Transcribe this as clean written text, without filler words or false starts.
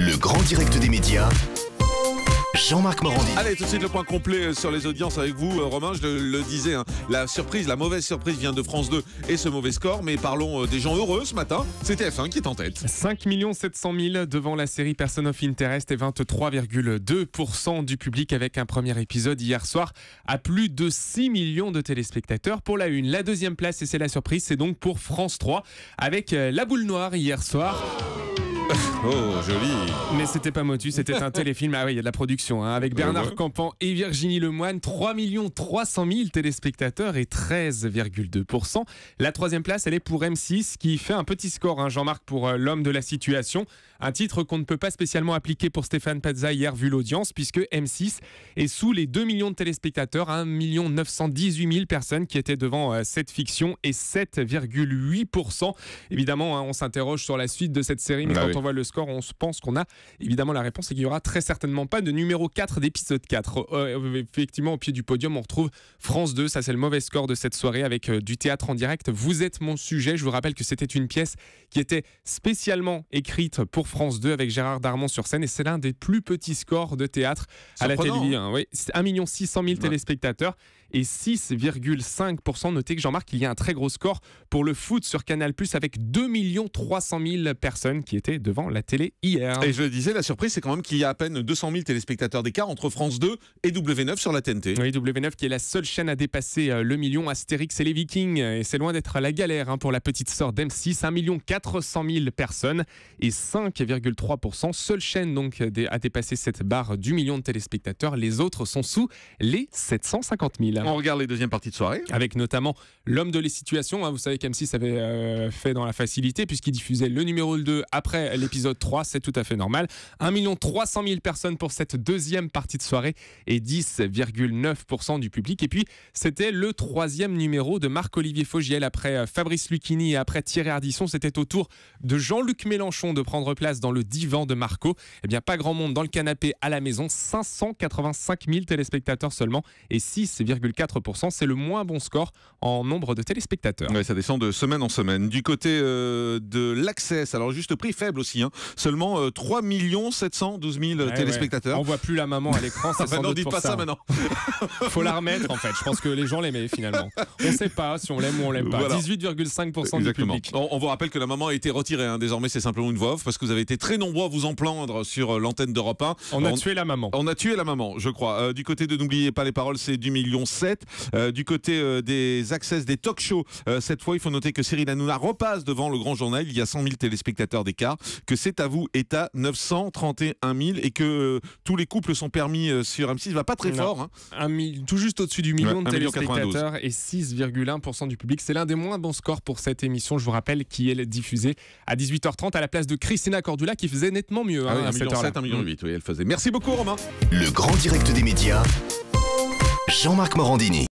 Le grand direct des médias, Jean-Marc Morandini. Allez, tout de suite le point complet sur les audiences avec vous, Romain. Je le disais, hein, la mauvaise surprise vient de France 2 et ce mauvais score. Mais parlons des gens heureux ce matin. C'est TF1 qui est en tête. 5 700 000 devant la série Person of Interest et 23,2% du public avec un premier épisode hier soir à plus de 6 millions de téléspectateurs pour la une. La deuxième place, et c'est la surprise, c'est donc pour France 3 avec La Boule Noire hier soir. Oh, joli. Mais c'était pas Motus, c'était un téléfilm. Ah oui, il y a de la production, hein, avec Bernard Campan et Virginie Lemoine. 3 300 000 téléspectateurs et 13,2%. La troisième place, elle est pour M6 qui fait un petit score, hein, Jean-Marc, pour L'homme de la situation. Un titre qu'on ne peut pas spécialement appliquer pour Stéphane Plaza hier vu l'audience, puisque M6 est sous les 2 millions de téléspectateurs, 1 918 000 personnes qui étaient devant cette fiction et 7,8%. Évidemment, hein, on s'interroge sur la suite de cette série, mais quand on voit le score, on pense qu'on a évidemment la réponse, c'est qu'il n'y aura très certainement pas de numéro 4 d'épisode 4. Effectivement, au pied du podium, on retrouve France 2. Ça, c'est le mauvais score de cette soirée avec du théâtre en direct. Vous êtes mon sujet. Je vous rappelle que c'était une pièce qui était spécialement écrite pour France 2 avec Gérard Darmon sur scène et c'est l'un des plus petits scores de théâtre à la télévision. Oui, 1 600 000 téléspectateurs et 6,5%. Notez que Jean-Marc, il y a un très gros score pour le foot sur Canal+, avec 2 300 000 personnes qui étaient devant la télé hier. Et je le disais, la surprise, c'est quand même qu'il y a à peine 200 000 téléspectateurs d'écart entre France 2 et W9 sur la TNT. Oui, W9 qui est la seule chaîne à dépasser le million. Astérix et les Vikings, et c'est loin d'être la galère pour la petite sœur d'M6. 1 400 000 personnes et 5,3%. Seule chaîne donc à dépasser cette barre du million de téléspectateurs. Les autres sont sous les 750 000. On regarde les deuxièmes parties de soirée. Avec notamment L'homme de les situations. Vous savez qu'M6 avait fait dans la facilité puisqu'il diffusait le numéro 2 après l'épisode 3. C'est tout à fait normal. 1 300 000 personnes pour cette deuxième partie de soirée et 10,9% du public. Et puis, c'était le troisième numéro de Marc-Olivier Fogiel après Fabrice Lucchini et après Thierry Ardisson. C'était au tour de Jean-Luc Mélenchon de prendre place dans le divan de Marco. Eh bien, pas grand monde dans le canapé à la maison. 585 000 téléspectateurs seulement et 6,4%. C'est le moins bon score en nombre de téléspectateurs. Ouais, ça descend de semaine en semaine. Du côté de l'Access, alors juste prix faible aussi, hein. Seulement 3 712 000 téléspectateurs. On voit plus la maman à l'écran, c'est sans doute dites pour pas ça maintenant. Faut la remettre en fait. Je pense que les gens l'aimaient finalement. On sait pas si on l'aime ou on l'aime pas. Voilà. 18,5% du public. On vous rappelle que la maman a été retirée. Hein. Désormais, c'est simplement une voix off parce que vous avez été très nombreux à vous en plaindre sur l'antenne d'Europe 1. On a tué la maman. On a tué la maman, je crois. Du côté de N'oubliez pas les paroles, c'est du 1,7 million. Du côté des Access, des talk shows, cette fois, il faut noter que Cyril Hanouna repasse devant le Grand Journal. Il y a 100 000 téléspectateurs d'écart, que C'est à vous est à 931 000 et que tous les couples sont permis sur M6. Il va pas très fort. Hein. Tout juste au-dessus du million de 1 téléspectateurs et 6,1% du public. C'est l'un des moins bons scores pour cette émission, je vous rappelle, qui est diffusée à 18h30 à la place de Christina Cordula qui faisait nettement mieux. 1,7 million, 1,8 million, oui, elle faisait. Merci beaucoup, Romain. Le grand direct des médias, Jean-Marc Morandini.